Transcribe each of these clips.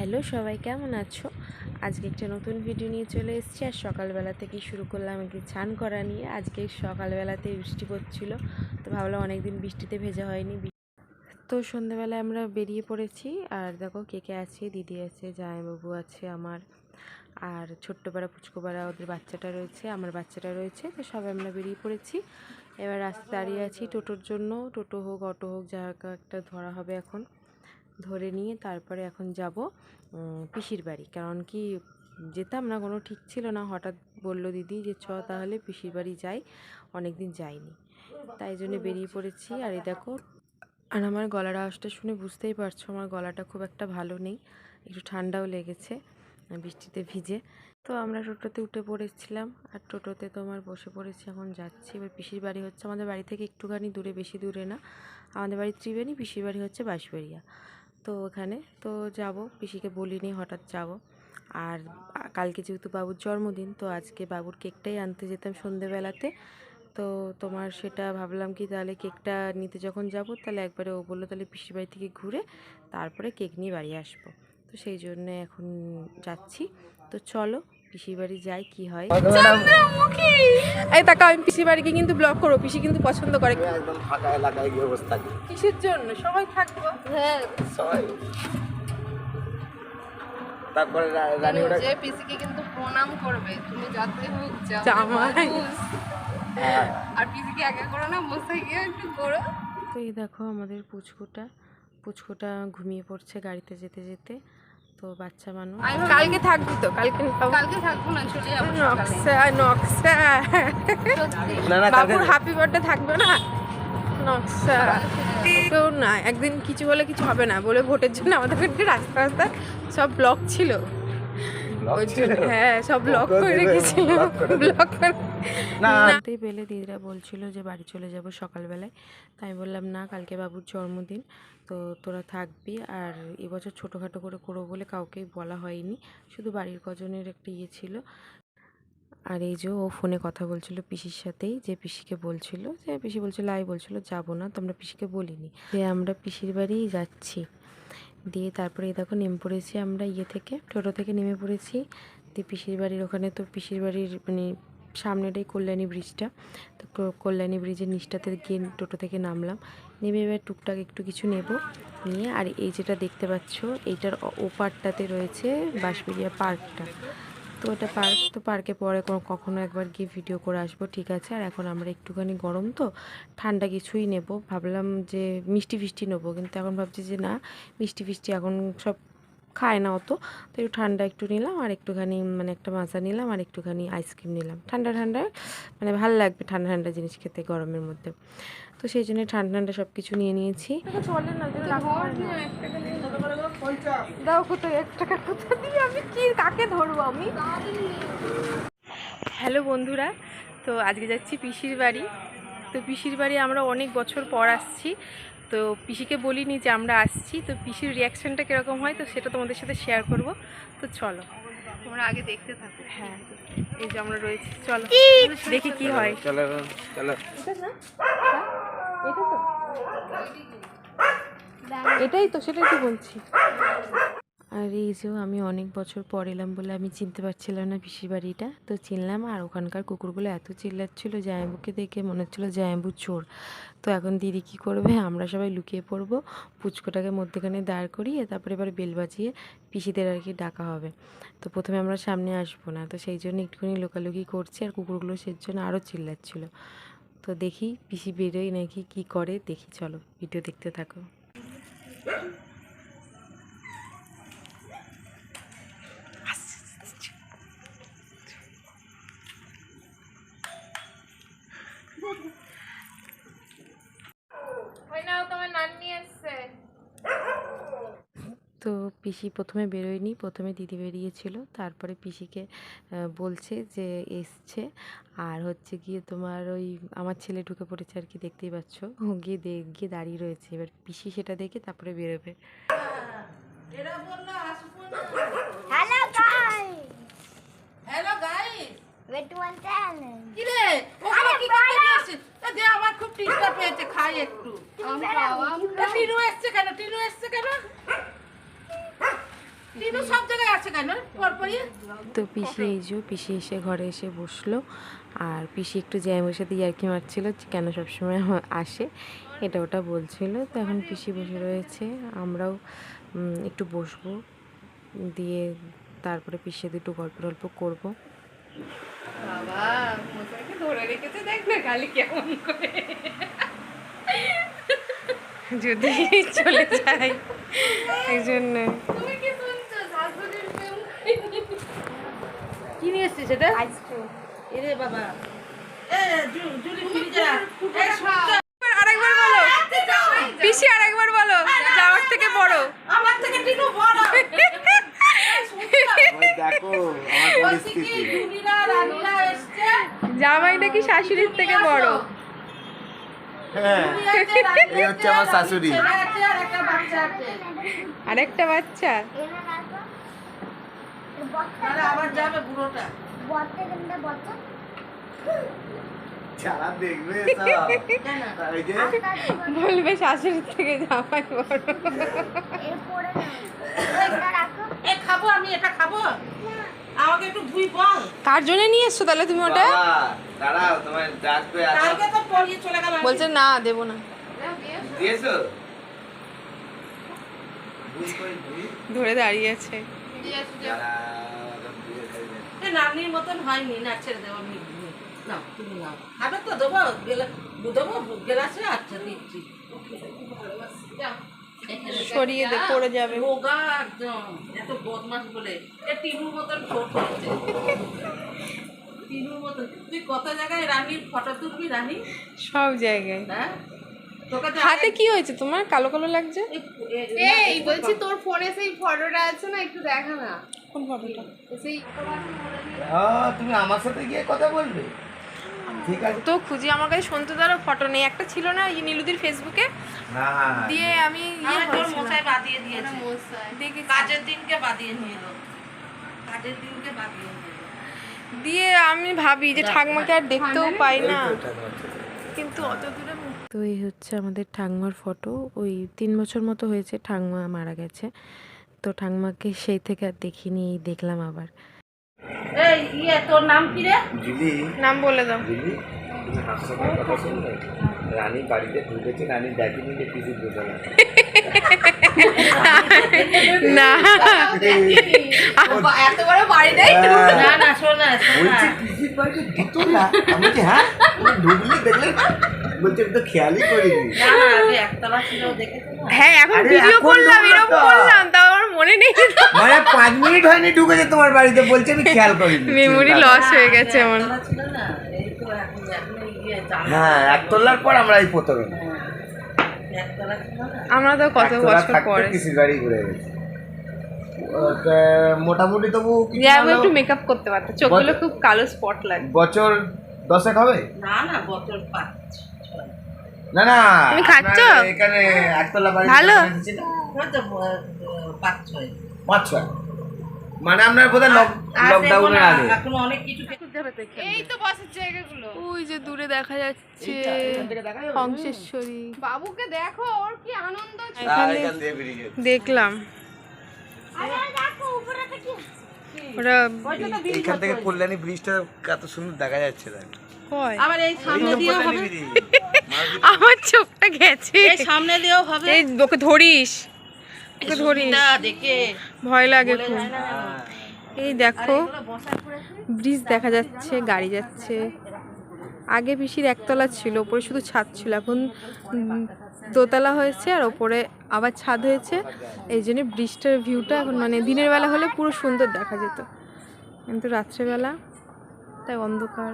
Hello সবাই, কেমন আছো? আজকে একটা নতুন ভিডিও নিয়ে চলে এসেছি। আর সকালবেলা থেকেই শুরু করলাম একটু স্নান করা নিয়ে। আজকে সকালবেলাতে বৃষ্টি পড়ছিল, তো ভাবলাম অনেকদিন বৃষ্টিতে ভেজা হয়নি। তো সন্ধ্যেবেলায় আমরা বেরিয়ে পড়েছি। আর দেখো কে কে আছে, দিদি আছে, জামাইবাবু আছে আমার, আর ছোট্ট পাড়া পুচকো পাড়া ওদের বাচ্চাটা রয়েছে, আমার বাচ্চাটা রয়েছে। তো সবাই আমরা বেরিয়ে পড়েছি। এবার রাস্তায় দাঁড়িয়ে আছি টোটোর জন্য। টোটো হোক অটো হোক যা একটা ধরা হবে, এখন ধরে নিয়ে তারপরে এখন যাব পিসির বাড়ি। কারণ কি যেতাম না, কোনো ঠিক ছিল না, হঠাৎ বলল দিদি যে চ তাহলে পিসির বাড়ি যাই, অনেক দিন যাইনি, তাই জন্য বেরিয়ে পড়েছি। আর এই দেখো, আর আমার গলার আওয়াজটা শুনে বুঝতেই পারছো আমার গলাটা খুব একটা ভালো নেই, একটু ঠান্ডাও লেগেছে বৃষ্টিতে ভিজে। তো আমরা টোটোতে উঠে পড়েছিলাম, আর টোটোতে তোমার বসে পড়েছি, এখন যাচ্ছি। এবার পিসির বাড়ি হচ্ছে আমাদের বাড়ি থেকে একটুখানি দূরে, বেশি দূরে না। আমাদের বাড়ি ত্রিবেণী, পিসির বাড়ি হচ্ছে বাঁশবেড়িয়া। তো ওখানে তো যাব, পিসিকে বলিনি, হঠাৎ যাব। আর কালকে যেহেতু বাবুর জন্মদিন, তো আজকে বাবুর কেকটাই আনতে যেতাম সন্ধেবেলাতে। তো তোমার সেটা ভাবলাম কি, তাহলে কেকটা নিতে যখন যাব তাহলে একবারে, ও বললো তাহলে পিসির বাড়ি থেকে ঘুরে তারপরে কেক নিয়ে বাড়ি আসবো। তো সেই জন্য এখন যাচ্ছি। তো চলো পিসির বাড়ি যাই, কি হয়। এই তাকাও, আমি পিসির বাড়িকে কিন্তু ব্লক করবো, পিসি কিন্তু পছন্দ করে। একদম ফাঁকা এলাকায় গিয়ে বসে থাকি। কিসের জন্য? সবাই থাকবো। হ্যাঁ, সবাই তারপরে রানী ওটা যে পিসিকে কিন্তু প্রণাম করবে, তুমি যতই হোক জামাই। হ্যাঁ। আর পিসিকে একা করো না, বসে গিয়ে একটু করো। তো এই দেখো আমাদের পুচকুটা ঘুমিয়ে পড়ছে গাড়িতে যেতে যেতে। তো বাচ্চা মানুষ, কালকে থাকবি তো? কালকে থাকবো না, চলে যাবো নকশা নকশা সত্যি। না না বাবুর হ্যাপি বার্থডে থাকবে না, নকশা। তো না, একদিন কিছু হলে কিছু হবে না বলে ভোটের জন্য আমাদের রাস্তা রাস্তা সব ব্লক ছিল। ওই জন্য হ্যাঁ, সব ব্লক করে রেখেছিল, ব্লক করে নাতেই পেলে। দিদিরা বলছিল যে বাড়ি চলে যাব সকালবেলায়, তাই আমি বললাম না, কালকে বাবুর জন্মদিন, তো তোরা থাকবি। আর এবছর ছোটোখাটো করে করবো বলে কাউকেই বলা হয়নি, শুধু বাড়ির কজনের একটা ইয়ে ছিল। আর এই যে ও ফোনে কথা বলছিল পিসির সাথেই, যে পিসিকে বলছিল, যে পিসি বলছিল আই বলছিল যাবো না, তো আমরা পিসিকে বলিনি যে আমরা পিসির বাড়িই যাচ্ছি। দিয়ে তারপরে এই দেখো নেমে পড়েছি আমরা, থেকে টোটো থেকে নেমে পড়েছি। দিয়ে পিসির বাড়ির ওখানে, তো পিসির বাড়ির মানে সামনেটাই কল্যাণী ব্রিজটা, তো কল্যাণী ব্রিজের নিচটাতে গিয়ে টোটো থেকে নামলাম। নেমে এবার টুকটাক একটু কিছু নেব নিয়ে, আর এই যেটা দেখতে পাচ্ছ এইটার ওপারটাতে রয়েছে বাঁশবেড়িয়া পার্কটা। তো এটা পার্ক, তো পার্কে পরে কখনো একবার গিয়ে ভিডিও করে আসবো, ঠিক আছে। আর এখন আমরা একটুখানি গরম, তো ঠান্ডা কিছুই নেব, ভাবলাম যে মিষ্টি ফিষ্টি নেবো, কিন্তু এখন ভাবছি যে না, মিষ্টি ফিষ্টি এখন সব খায় না অত, তো একটু ঠান্ডা একটু নিলাম, আর একটুখানি মানে একটা মাজা নিলাম, আর একটুখানি আইসক্রিম নিলাম। ঠান্ডা ঠান্ডা মানে ভালো লাগবে ঠান্ডা ঠান্ডা জিনিস খেতে গরমের মধ্যে, তো সেই জন্য ঠান্ডা ঠান্ডা সব কিছু নিয়ে নিয়েছি। দাও কোথায় 1 টাকা কোথা দিয়ে, আমি কি কাকে ধরবো আমি। হ্যালো বন্ধুরা, তো আজকে যাচ্ছি পিসির বাড়ি। তো পিসির বাড়ি আমরা অনেক বছর পর আসছি, তো পিসিকে বলিনি যে আমরা আসছি। তো পিসির রিয়াকশানটা কীরকম হয়, তো সেটা তোমাদের সাথে শেয়ার করব। তো চলো তোমরা আগে দেখতে থাকো। হ্যাঁ, এই যে আমরা রয়েছি, চলো দেখি কি হয়। চলো চলো। এটাই তো, সেটাই তো বলছি। আর এই যে আমি অনেক বছর পর এলাম বলে আমি চিনতে পারছিলাম না পিসির বাড়িটা, তো চিনলাম। আর ওখানকার কুকুরগুলো এত চিল্লাচ্ছিলো, জায়াম্বুকে দেখে মনে হচ্ছিলো জায়াম্বু চোর। তো এখন দিদি কী করবে, আমরা সবাই লুকিয়ে পড়বো, পুচকোটাকে মধ্যেখানে দাঁড় করিয়ে তারপরে এবার বেল বাজিয়ে পিসিদের আর কি ডাকা হবে। তো প্রথমে আমরা সামনে আসবো না, তো সেই জন্য একটুখানি লোকালুকি করছি, আর কুকুরগুলো সেই জন্য আরও চিল্লাচ্ছিলো। তো দেখি পিসি বেরোয় নাকি কি করে, দেখি, চলো ভিডিও দেখতে থাকো। তো পিসি প্রথমে বেরোয়নি, প্রথমে দিদি বেরিয়েছিল, তারপরে পিসিকে বলছে যে এসছে। আর হচ্ছে গিয়ে তোমার ওই আমার ছেলে ঢুকে পড়েছে আর কি, দেখতেই পাচ্ছ, ও গিয়ে গিয়ে দাঁড়িয়ে রয়েছে। এবার পিসি সেটা দেখে তারপরে বেরোবে। Hello guys, Wait one challenge. কি রে ওখানে কি করতে গিয়েছিস? যে আমার খুব টিস্টা পেয়েছে, খাই একটু। টিনু এসছে কেন? টিনু সব জায়গায় আছে কেন পরপরই তো পিসি এই যে পিসি এসে ঘরে এসে বসলো, আর পিসি একটু জ্যামের সাথে ইয়ার্কি মারছিল কেন সবসময় আসে, এটা ওটা বলছিল। তো এখন পিসি বসে রয়েছে, আমরাও একটু বসবো, দিয়ে তারপরে পিসি দুটো গল্প টল্প করবো। বাবা মশাইকে ধরে রেখেছে, দেখ না খালি কেমন করে যদি চলে যায় এই জন্য। তুমি কি শুনছো শাশুড়ির প্রেম? কি নিয়ে এসেছিস এটা আইসক্রিম। এরে বাবা এ জুলি ফ্রিজে রাখ এই আরেকবার বলো পিসি, আরেকবার বলো যাওয়ার থেকে বড়। আমার থেকে টিনু বড় ওই দেখো আমার পরিস্থিতি। জুলিরা রানীরা এসছে জামাই নাকি শাশুড়ির থেকে বড়। হ্যাঁ এই হচ্ছে আমার শাশুড়ি। ছেলে আছে আর একটা বাচ্চা আছে আরেকটা বাচ্চা। এনে রাখো। বত্তা তাহলে আবার যাবে বুড়োটা বত্তা কেমনে বত্তা? যারা দেখবে সব এই যে বলবে শাশুড়ির থেকে জামাই বড়। এরপরে এটা রাখো। এ খাবো আমি এটা খাবো আমাকে একটু ধুই বল কার জন্য নিয়ে এসছো তাহলে তুমি ওটা? বাবা, দাঁড়াও তোমার ডাকবে কালকে তো পড়িয়ে চলে গেল বলছে না দেবো না, দিয়েছো ভুল করে ভুল ধরে দাঁড়িয়ে আছে। যারা এ নানির মতন হয়নি না ছেড়ে দেবো আমি না তুমি নাও খাবে তো দেবো দেবো গেলাসে আচ্ছা দিচ্ছি সরিয়ে দে, পড়ে যাবে। রোগা একদম এত বদমাস বলে এ টিনুর মতন ছোট হয়েছে টিনুর মতন তুই কত জায়গায় রানীর ফটো তুলবি রানী সব জায়গায়। হ্যাঁ তোকে তো হাতে কি হয়েছে তোমার, কালো কালো লাগছে? এই বলছি তোর ফোনে সেই ফটোটা আছে না, একটু দেখা না। কোন ফটোটা? সেই তুমি আমার সাথে গিয়ে কথা বলবে ঠিক আছে তো খুঁজি, আমার কাছে সন্তুদারও ফটো নেই, একটা ছিল না এই নীলুদির ফেসবুকে, না দিয়ে আমি আমার তোর মশাই বাদিয়ে দিয়েছে মশাই দেখি কাজের দিনকে বাদিয়ে নিয়ে এলো কাজের দিনকে বাদিয়ে নিয়ে এলো দিয়ে আমি ভাবি যে ঠাকমাকে আর দেখতেও পাই না, কিন্তু অত দূরে। তো এই হচ্ছে আমাদের ঠাকমার ফটো, ওই 3 বছর মতো হয়েছে ঠাকমা মারা গেছে, তো ঠাকমাকে সেই থেকে আর দেখিনি, এই দেখলাম আবার। এই তোর নাম কি রে জুলি নাম বলে দাও। জুলি তুমি হাসপাতালের কথা শুনলে রানী বাড়িতে ঢুকেছে রানী দেখেনি যে কিছু বোঝা না না এত বড় বাড়ি নেই। না না শোনা বলছি পিসির বাড়িতে দিত না আমি বলছি হ্যাঁ ঢুকলি দেখলে না? বলছে আমি তো খেয়ালই করিনি না না আগে একতলা ছিল দেখেছো না হ্যাঁ এখন আরে ভিডিও এখন করলাম, তো এরকম কথা। করলাম, তাও আমার মনে নেই, মানে 5 মিনিট হয়নি ঢুকেছে তোমার বাড়িতে বলছে আমি খেয়াল করিনি মেমোরি লস হয়ে গেছে আমার। একতলা ছিল না এই তো এখন জানা হ্যাঁ একতলার পর আমরা এই প্রথমে একতলা ছিল না আমরা তো কত একতলা বছর থাকতে পরে পিসির বাড়ি ঘুরে গেছি ওটা মোটামুটি তবু কিছু যে না আমি হলেও একটু মেকআপ করতে পারতাম, চোখগুলো খুব কালো স্পট লাগে। বছর 10 হবে না না বছর 5 না না তুমি খাচ্ছো? আপনার এখানে একতলা বাড়ি ভালো। হয়তো 5-6 5-6 মানে আপনার বোধহয় লকডাউনের আগে এখন অনেক কিছু এই তো বসার জায়গাগুলো। ওই যে দূরে দেখা যাচ্ছে হংসেশ্বরী, বাবুকে দেখো, ওর কি আনন্দ হচ্ছে। এখানে এখান দিয়ে বেরিয়ে গেছে। দেখলাম আরে দেখো উপরে থেকে ওরা এইখান থেকে কল্যাণী ব্রিজটা কত সুন্দর দেখা যাচ্ছে দেখো কয় আবার এই সামনে দিয়েও হবে আমার চোখটা গেছে, এই সামনে দিয়েও হবে এই ওকে ধরিস, ওকে ধরিস, সুবিধা দেখে ভয় লাগে খুব। যায় না যেন। এই দেখো এগুলো বসার পরে ব্রিজ দেখা যাচ্ছে, গাড়ি যাচ্ছে। আগে পিসির একতলা ছিল, ওপরে শুধু ছাদ ছিল, এখন দোতলা হয়েছে আর ওপরে আবার ছাদ হয়েছে, এই জন্য ব্রিজটার ভিউটা এখন মানে দিনের বেলা হলে পুরো সুন্দর দেখা যেত, কিন্তু রাত্রেবেলা তাই অন্ধকার।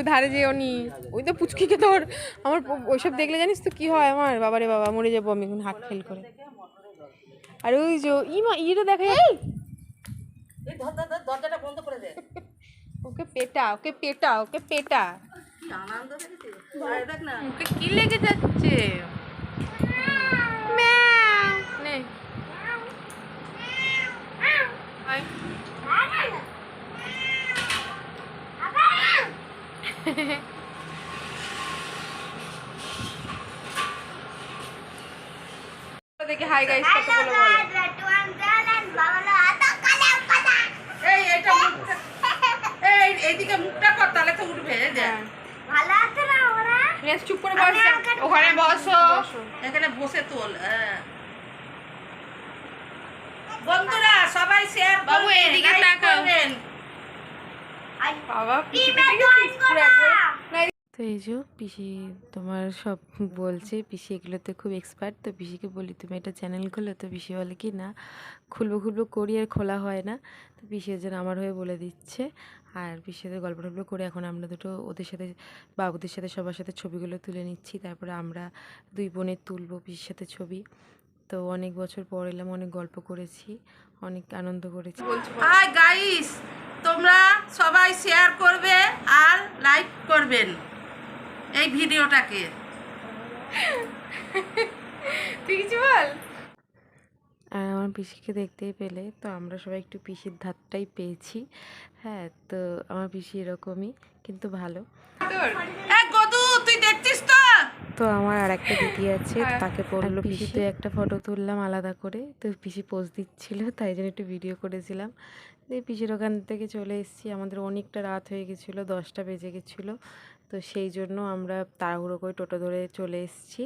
ধারে যেও নি, ওই তো পুচকিকে তোর আমার ওইসব দেখলে জানিস তো কি হয়, আমার বাবারে বাবা মরে যাবো আমি এখন হাত ফেল করে। আর ওই যে ইটা দেখা যায়, এই দরজাটা বন্ধ করে দে ওকে পেটা, ওকে পেটা, ওকে পেটা, কি আনন্দ দেখেছিস আরে দেখ না ওকে কি লেগে যাচ্ছে। ম্যাও নে আয়। দেখি হাই গাইস কত বলে বলো। that one ওখানে বসো। এখানে বসে তোল। বন্ধুরা সবাই শেয়ার বাবু, করবেন, এইদিকে লাইক তাকাও। করবেন। বাবা পিসিকে টিমে দেখেছিস? জয়েন পুরো একবার তো এই যে পিসি তোমার সব বলছে, পিসি এগুলোতে খুব এক্সপার্ট। তো পিসিকে বলি তুমি একটা চ্যানেল খোলো, তো পিসি বলে কি না খুলবো করি আর খোলা হয় না। তো পিসি যেন আমার হয়ে বলে দিচ্ছে, আর পিসির সাথে গল্প টল্প করে এখন আমরা দুটো ওদের সাথে বাবুদের সাথে সবার সাথে ছবিগুলো তুলে নিচ্ছি। তারপরে আমরা দুই বোনের তুলবো পিসির সাথে ছবি। তো অনেক বছর পর এলাম, অনেক গল্প করেছি, অনেক আনন্দ করেছি। হাই গাইস, তোমরা সবাই শেয়ার করবে আর লাইক করবেন এই ভিডিওটাকে। তুই কিছু বল। আর আমার পিসিকে দেখতেই পেলে, তো আমরা সবাই একটু পিসির ধারটাই পেয়েছি। হ্যাঁ, তো আমার পিসি এরকমই, কিন্তু ভালো। তোর গদু তুই দেখছিস তো? তো আমার আর একটা দিদি আছে, হ্যাঁ। তাকে পড়লো পিসিতে একটা ফটো তুললাম আলাদা করে। তো পিসি পোজ দিচ্ছিল, তাই জন্য একটু ভিডিও করেছিলাম। দিয়ে পিসির ওখান থেকে চলে এসেছি। আমাদের অনেকটা রাত হয়ে গেছিলো, 10টা বেজে গেছিলো। তো সেই জন্য আমরা তাড়াহুড়ো করে টোটো ধরে চলে এসেছি।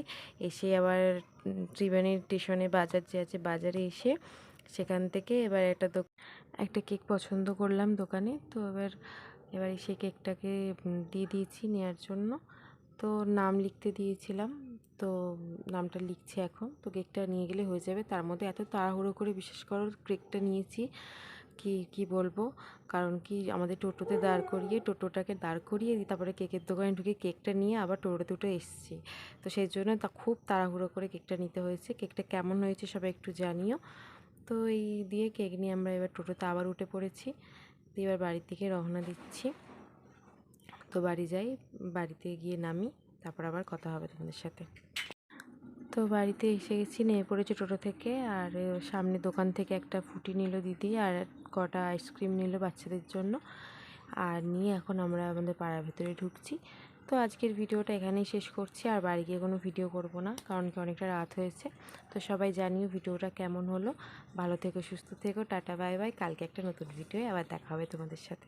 এসে আবার ত্রিবেণী স্টেশনে বাজার যে আছে, বাজারে এসে সেখান থেকে এবার একটা কেক পছন্দ করলাম দোকানে। তো এবার সেই কেকটাকে দিয়ে দিয়েছি নেওয়ার জন্য। তো নাম লিখতে দিয়েছিলাম, তো নামটা লিখছি এখন। তো কেকটা নিয়ে গেলে হয়ে যাবে। তার মধ্যে এত তাড়াহুড়ো করে বিশেষ করে কেকটা নিয়েছি, কি বলবো, কারণ কি আমাদের টোটোটাকে দাঁড় করিয়ে তারপরে কেকের দোকানে ঢুকে কেকটা নিয়ে আবার টোটোতে উঠে এসেছি। তো সেই জন্য খুব তাড়াহুড়ো করে কেকটা নিতে হয়েছে। কেকটা কেমন হয়েছে সবাই একটু জানিও। তো এই দিয়ে কেক নিয়ে আমরা এবার টোটোতে আবার উঠে পড়েছি। দিয়ে এবার বাড়ির দিকে রওনা দিচ্ছি। তো বাড়ি যাই, বাড়িতে গিয়ে নামি, তারপর আবার কথা হবে তোমাদের সাথে। তো বাড়িতে এসে গেছি, নেমে পড়েছি টোটো থেকে। আর সামনে দোকান থেকে একটা ফুটি নিল দিদি, আর কটা আইসক্রিম নিল বাচ্চাদের জন্য। আর নিয়ে এখন আমরা আমাদের পাড়ার ভেতরে ঢুকছি। তো আজকের ভিডিওটা এখানেই শেষ করছি, আর বাড়ি গিয়ে কোনো ভিডিও করব না, কারণ কি অনেকটা রাত হয়েছে। তো সবাই জানিও ভিডিওটা কেমন হলো। ভালো থেকো, সুস্থ থেকো, টাটা বাই বাই। কালকে একটা নতুন ভিডিও আবার দেখা হবে তোমাদের সাথে।